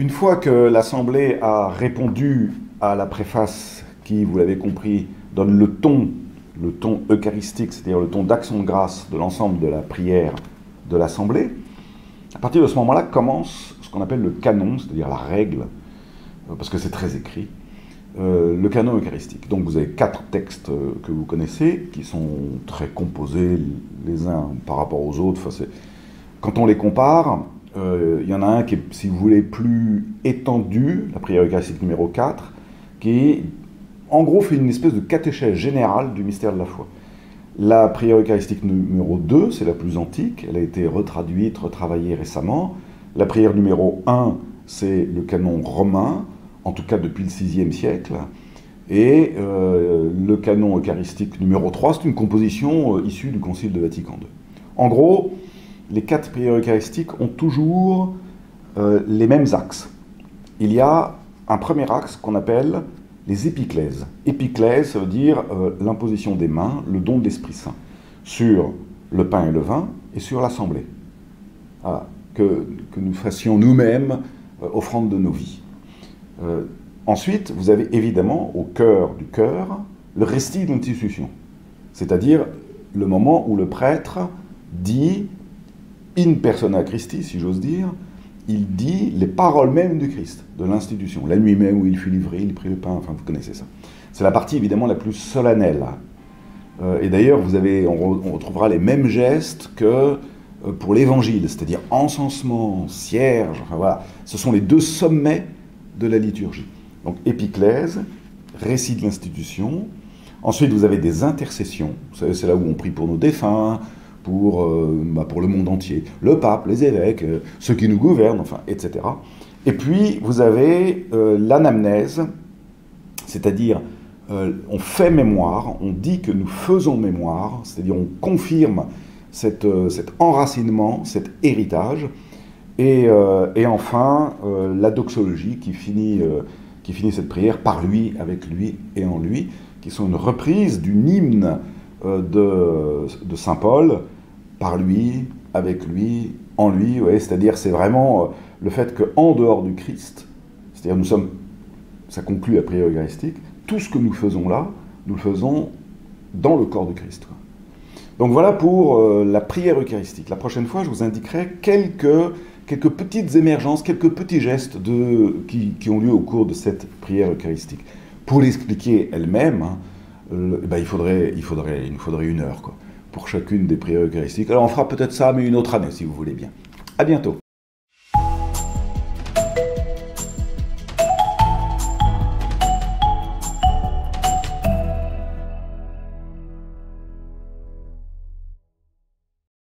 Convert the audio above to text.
Une fois que l'Assemblée a répondu à la préface qui, vous l'avez compris, donne le ton eucharistique, c'est-à-dire le ton d'action de grâce de l'ensemble de la prière de l'Assemblée, à partir de ce moment-là commence ce qu'on appelle le canon, c'est-à-dire la règle, parce que c'est très écrit, le canon eucharistique. Donc vous avez 4 textes que vous connaissez, qui sont très composés les uns par rapport aux autres. Enfin, quand on les compare, il y en a un qui est, si vous voulez, plus étendu, la prière eucharistique numéro 4, qui, en gros, fait une espèce de catéchèse générale du mystère de la foi. La prière eucharistique numéro 2, c'est la plus antique, elle a été retraduite, retravaillée récemment. La prière numéro 1, c'est le canon romain, en tout cas depuis le VIe siècle. Et le canon eucharistique numéro 3, c'est une composition issue du Concile de Vatican II. En gros, les 4 prières eucharistiques ont toujours les mêmes axes. Il y a un premier axe qu'on appelle les épiclèses. Épiclèse, ça veut dire l'imposition des mains, le don de l'Esprit Saint, sur le pain et le vin et sur l'assemblée. Voilà. Que nous fassions nous-mêmes offrande de nos vies. Ensuite, vous avez évidemment au cœur du cœur le resti de l'institution, c'est-à-dire le moment où le prêtre dit in persona Christi, si j'ose dire, il dit les paroles mêmes du Christ, de l'institution. La nuit même où il fut livré, il prit le pain, enfin vous connaissez ça. C'est la partie évidemment la plus solennelle. Et d'ailleurs, on retrouvera les mêmes gestes que pour l'évangile, c'est-à-dire encensement, cierge, enfin voilà. Ce sont les 2 sommets de la liturgie. Donc épiclèse, récit de l'institution. Ensuite, vous avez des intercessions. Vous savez, c'est là où on prie pour nos défunts, pour le monde entier, le pape, les évêques, ceux qui nous gouvernent, enfin, etc. Et puis, vous avez l'anamnèse, c'est-à-dire on fait mémoire, on dit que nous faisons mémoire, c'est-à-dire on confirme cet enracinement, cet héritage, et enfin la doxologie qui finit cette prière par lui, avec lui et en lui, qui sont une reprise d'une hymne de Saint Paul, par lui, avec lui, en lui, ouais, c'est-à-dire c'est vraiment le fait qu'en dehors du Christ, c'est-à-dire ça conclut la prière eucharistique, tout ce que nous faisons là, nous le faisons dans le corps du Christ. Quoi. Donc voilà pour la prière eucharistique. La prochaine fois, je vous indiquerai quelques petites émergences, quelques petits gestes qui ont lieu au cours de cette prière eucharistique. Pour l'expliquer elle-même, hein, il nous faudrait 1 heure, quoi, pour chacune des prières eucharistiques. Alors on fera peut-être ça, mais une autre année, si vous voulez bien. À bientôt.